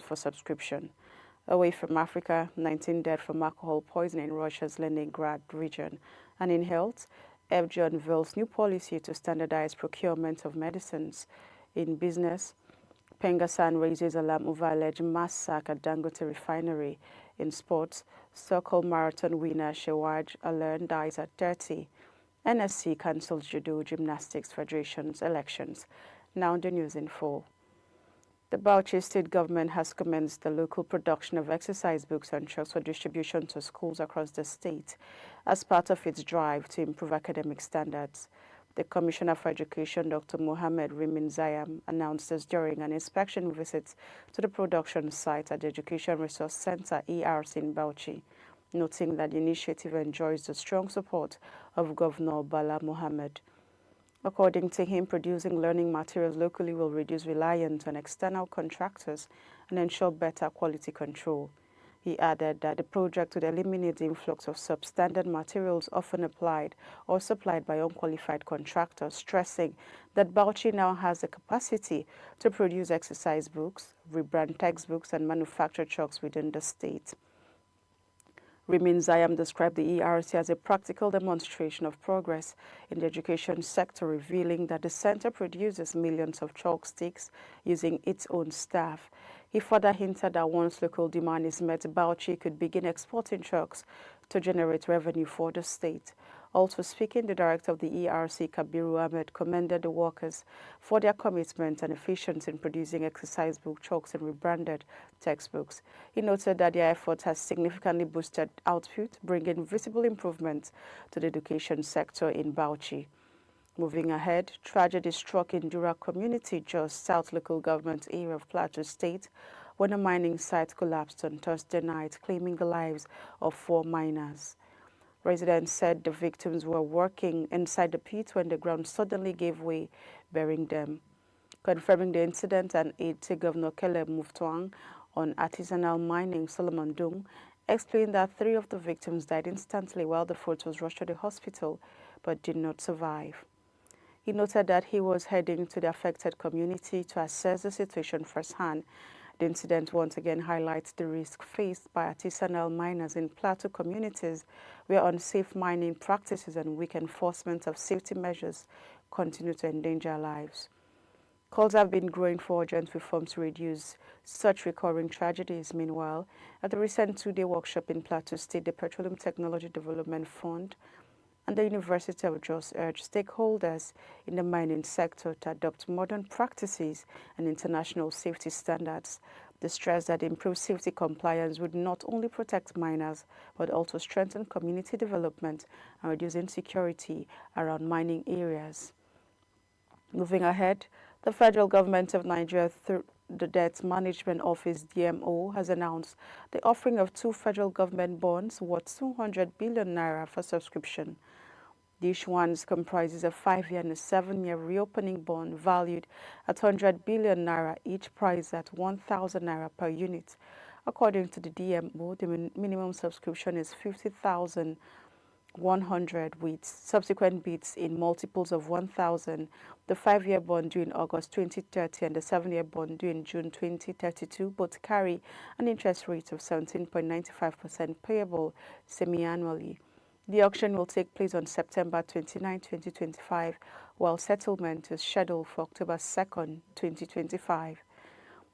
for subscription. Away from Africa, 19 dead from alcohol poisoning in Russia's Leningrad region. And in health, FG unveils new policy to standardize procurement of medicines. In business, PENGASSAN raises alarm over alleged mass sack at Dangote refinery. In sports, Stockholm marathon winner SHEWARGE ALENE dies at 30. NSC cancels Judo Gymnastics Federation's elections. Now the news in full. The BAUCHI state government has commenced the local production of exercise books and chalks for distribution to schools across the state as part of its drive to improve academic standards. The Commissioner for Education, Dr. Mohammed Rimin Zayam, announced this during an inspection visit to the production site at the Education Resource Center, ERC, in BAUCHI, noting that the initiative enjoys the strong support of Governor Bala Mohammed. According to him, producing learning materials locally will reduce reliance on external contractors and ensure better quality control. He added that the project would eliminate the influx of substandard materials often applied or supplied by unqualified contractors, stressing that BAUCHI now has the capacity to produce exercise books, rebrand textbooks, and manufacture chalks within the state. Rimin Zayam described the ERC as a practical demonstration of progress in the education sector, revealing that the center produces millions of chalk sticks using its own staff. He further hinted that once local demand is met, BAUCHI could begin exporting chalks to generate revenue for the state. Also speaking, the director of the ERC, Kabiru Ahmed, commended the workers for their commitment and efficiency in producing exercise book chalks and rebranded textbooks. He noted that their effort has significantly boosted output, bringing visible improvements to the education sector in BAUCHI. Moving ahead, tragedy struck in Dura community, just south local government area of PLATEAU State, when a mining site collapsed on Thursday night, claiming the lives of 4 miners. Residents said the victims were working inside the pit when the ground suddenly gave way, burying them. Confirming the incident, an aide to Governor Kele Muftuang on artisanal mining, Solomon Dung, explained that 3 of the victims died instantly while the 4th was rushed to the hospital but did not survive. He noted that he was heading to the affected community to assess the situation firsthand. The incident once again highlights the risk faced by artisanal miners in plateau communities where unsafe mining practices and weak enforcement of safety measures continue to endanger lives. Calls have been growing for urgent reforms to reduce such recurring tragedies. Meanwhile, at the recent 2-day workshop in Plateau State, the Petroleum Technology Development Fund and the University of Jos urged stakeholders in the mining sector to adopt modern practices and international safety standards. They stressed that improved safety compliance would not only protect miners, but also strengthen community development and reduce insecurity around mining areas. Moving ahead, the federal government of Nigeria, through the Debt Management Office, DMO, has announced the offering of 2 federal government bonds worth 200 billion naira for subscription. The issuance comprises a 5-year and a 7-year reopening bond valued at 100 billion naira, each priced at 1,000 naira per unit. According to the DMO, the minimum subscription is 50,100 with subsequent bids in multiples of 1,000. The 5-year bond due in August 2030 and the 7-year bond due in June 2032 both carry an interest rate of 17.95% payable semi-annually. The auction will take place on September 29, 2025, while settlement is scheduled for October 2, 2025.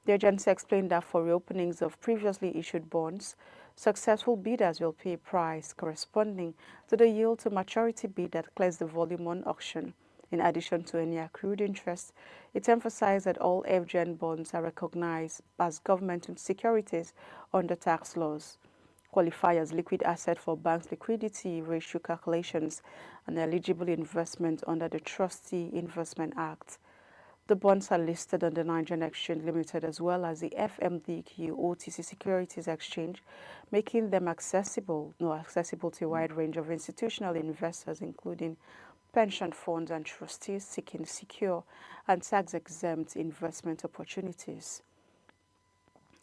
The agency explained that for reopenings of previously issued bonds, successful bidders will pay a price corresponding to the yield to maturity bid that clears the volume on auction. In addition to any accrued interest, it emphasized that all FGN bonds are recognized as government securities under tax laws, qualify as liquid asset for banks' liquidity ratio calculations, and eligible investment under the Trustee Investment Act. The bonds are listed on the Nigerian Exchange Limited as well as the FMDQ OTC Securities Exchange, making them accessible to a wide range of institutional investors, including pension funds and trustees seeking secure and tax-exempt investment opportunities.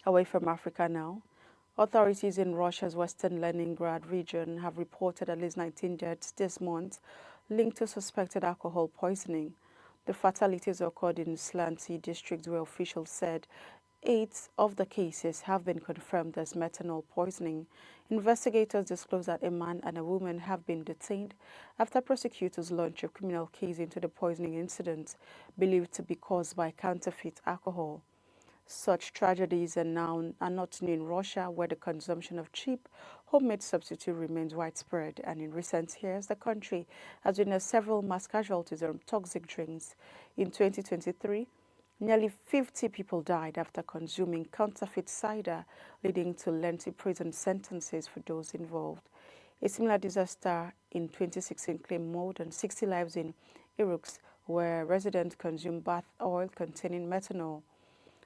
Away from Africa now, authorities in Russia's western Leningrad region have reported at least 19 deaths this month linked to suspected alcohol poisoning. The fatalities occurred in Slanty district, where officials said 8 of the cases have been confirmed as methanol poisoning. Investigators disclosed that a man and a woman have been detained after prosecutors launched a criminal case into the poisoning incident, believed to be caused by counterfeit alcohol. Such tragedies are not new in Russia, where the consumption of cheap homemade substitute remains widespread, and in recent years the country has witnessed several mass casualties of toxic drinks. In 2023, nearly 50 people died after consuming counterfeit cider, leading to lengthy prison sentences for those involved. A similar disaster in 2016 claimed more than 60 lives in Iraq, where residents consumed bath oil containing methanol.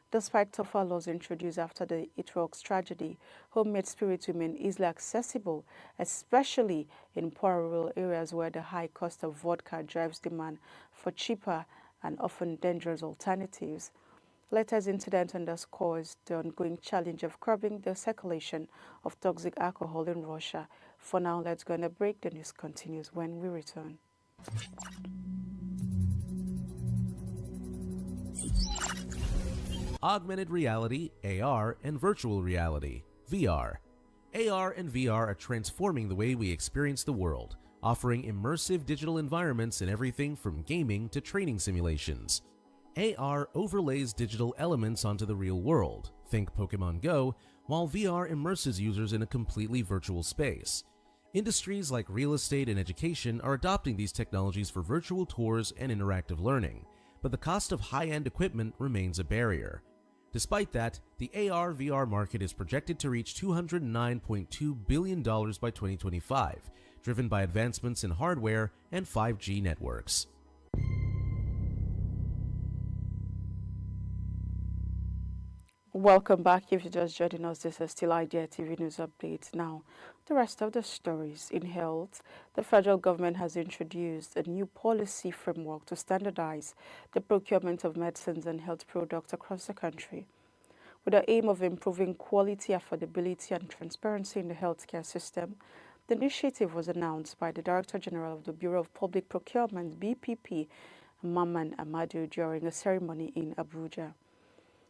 Despite tougher laws introduced after the Iraq tragedy, homemade spirits remain easily accessible, especially in poor rural areas where the high cost of vodka drives demand for cheaper and often dangerous alternatives. Latest incident underscores the ongoing challenge of curbing the circulation of toxic alcohol in Russia. For now, let's go on a break. The news continues when we return. Augmented reality, AR, and virtual reality, VR. AR and VR are transforming the way we experience the world, offering immersive digital environments in everything from gaming to training simulations. AR overlays digital elements onto the real world, think Pokemon Go, while VR immerses users in a completely virtual space. Industries like real estate and education are adopting these technologies for virtual tours and interactive learning, but the cost of high-end equipment remains a barrier. Despite that, the AR/VR market is projected to reach $209.2 billion by 2025, driven by advancements in hardware and 5G networks. Welcome back. If you're just joining us, this is still Idea TV News Update. Now, the rest of the stories. In health, the federal government has introduced a new policy framework to standardize the procurement of medicines and health products across the country, with the aim of improving quality, affordability, and transparency in the healthcare system. The initiative was announced by the Director General of the Bureau of Public Procurement, BPP, Maman Amadou, during a ceremony in Abuja.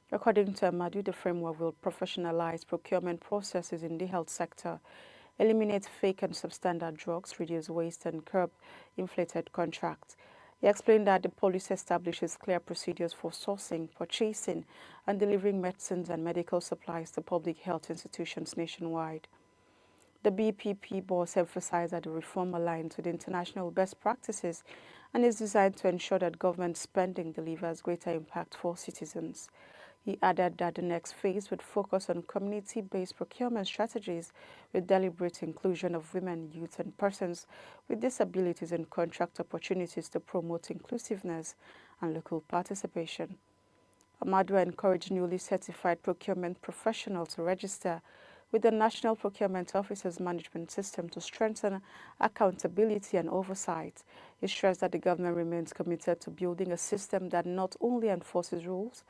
According to Amadou, the framework will professionalize procurement processes in the health sector, eliminate fake and substandard drugs, reduce waste, and curb inflated contracts. He explained that the policy establishes clear procedures for sourcing, purchasing, and delivering medicines and medical supplies to public health institutions nationwide. The BPP boss emphasized that the reform aligns with international best practices and is designed to ensure that government spending delivers greater impact for citizens. He added that the next phase would focus on community-based procurement strategies with deliberate inclusion of women, youth, and persons with disabilities in contract opportunities to promote inclusiveness and local participation. Amadou encouraged newly certified procurement professionals to register with the National Procurement Officers Management System to strengthen accountability and oversight. He stressed that the government remains committed to building a system that not only enforces rules,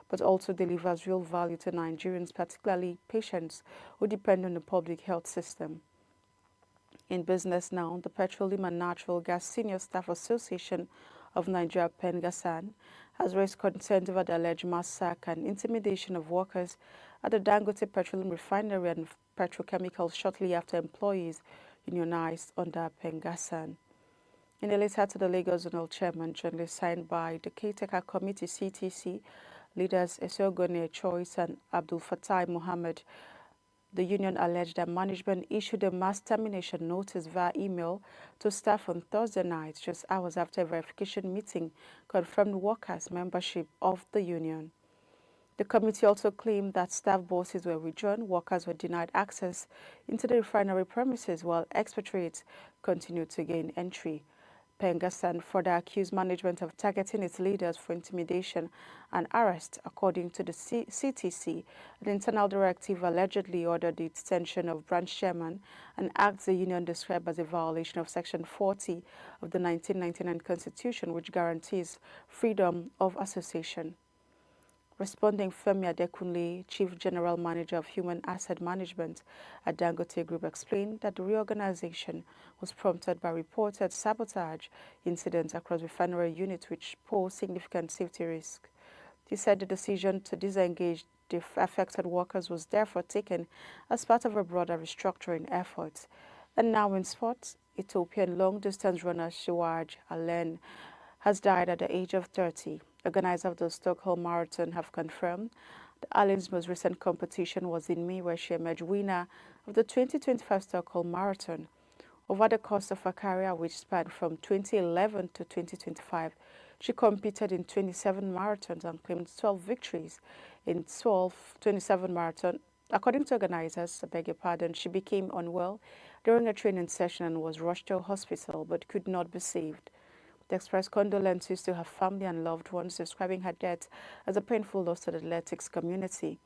but also delivers real value to Nigerians, particularly patients who depend on the public health system. In business now, the Petroleum and Natural Gas Senior Staff Association of Nigeria, PENGASSAN, has raised concerns over the alleged massacre and intimidation of workers at the Dangote Petroleum Refinery and Petrochemicals shortly after employees unionized under PENGASSAN. In a letter to the Lagos Zonal Chairman, jointly signed by the Caretaker Committee (CTC), leaders Esiogone Choice and Abdul Fattah Mohammed, the union alleged that management issued a mass termination notice via email to staff on Thursday night, just hours after a verification meeting confirmed workers' membership of the union. The committee also claimed that staff bosses were withdrawn, workers were denied access into the refinery premises, while expatriates continued to gain entry. PENGASSAN further accused management of targeting its leaders for intimidation and arrest. According to the CTC, an internal directive allegedly ordered the detention of branch chairman, an act the union described as a violation of Section 40 of the 1999 Constitution, which guarantees freedom of association. Responding, Femi Adekunle, Chief General Manager of Human Asset Management at Dangote Group, explained that the reorganization was prompted by reported sabotage incidents across refinery units which pose significant safety risk. He said the decision to disengage the affected workers was therefore taken as part of a broader restructuring effort. And now in sports, Ethiopian long-distance runner SHEWARGE ALENE has died at the age of 30. Organizers of the Stockholm Marathon have confirmed the ALENE's most recent competition was in May, where she emerged winner of the 2025 Stockholm Marathon. Over the course of her career, which spanned from 2011 to 2025, she competed in 27 marathons and claimed 12 victories in 27 marathons. According to organizers, she became unwell during a training session and was rushed to a hospital but could not be saved. They expressed condolences to her family and loved ones, describing her death as a painful loss to the athletics community.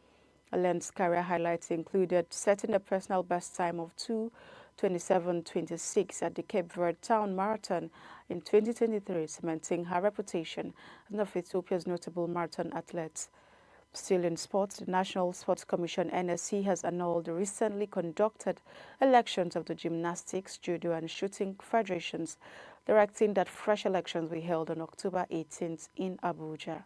Alene's career highlights included setting a personal best time of 2:27:26 at the Cape Verde Town Marathon in 2023, cementing her reputation as one of Ethiopia's notable marathon athletes. Still in sports, the National Sports Commission (NSC) has annulled the recently conducted elections of the Gymnastics, Judo and Shooting federations, directing that fresh elections be held on October 18th in Abuja.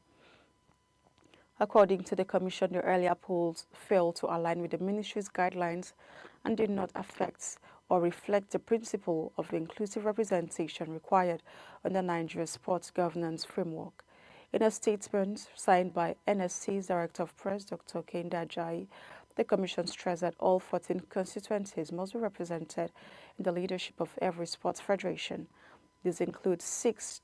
According to the Commission, the earlier polls failed to align with the Ministry's guidelines and did not affect or reflect the principle of inclusive representation required under Nigeria's sports governance framework. In a statement signed by NSC's Director of Press, Dr. Kehinde Ajayi, the Commission stressed that all 14 constituencies must be represented in the leadership of every sports federation. These include 6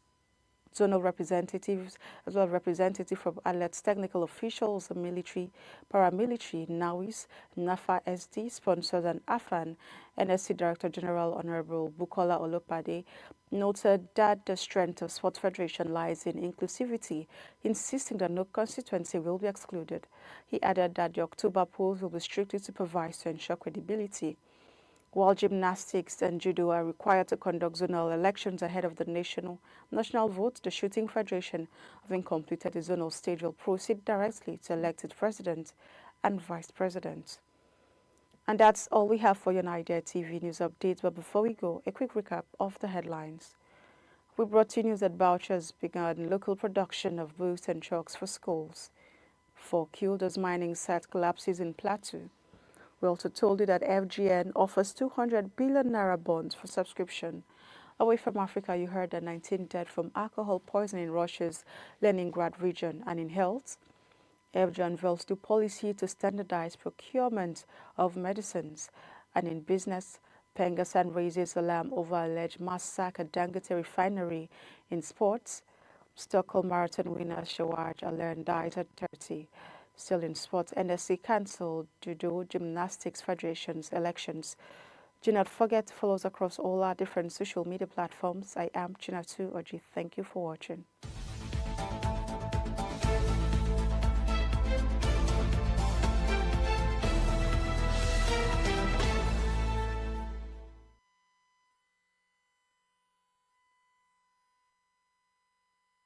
zonal representatives, as well as representatives from athletes, technical officials, military, paramilitary, NAWIS, NAFA SD, sponsors, and AFAN. NSC Director General Honorable Bukola Olopade noted that the strength of Sports Federation lies in inclusivity, insisting that no constituency will be excluded. He added that the October polls will be strictly supervised to ensure credibility. While gymnastics and judo are required to conduct zonal elections ahead of the national vote, the Shooting Federation, having completed the zonal stage, will proceed directly to elect its president and vice president. And that's all we have for your Nigeria TV news updates. But before we go, a quick recap of the headlines. We brought you news that BAUCHI has begun local production of books and chalks for schools. 4 killed as mining site collapses in Plateau. We also told you that FGN offers 200 billion naira bonds for subscription. Away from Africa, you heard that 19 dead from alcohol poisoning in Russia's Leningrad region. And in health, FGN unveils new policy to standardize procurement of medicines. And in business, PENGASSAN raises alarm over alleged massacre at DANGOTE refinery. In sports, Stockholm Marathon winner SHEWARGE ALENE died at 30. Still in sports, NSC cancelled Judo Gymnastics Federation's elections. Do not forget to follow us across all our different social media platforms. I am Chinatu Oji. Thank you for watching.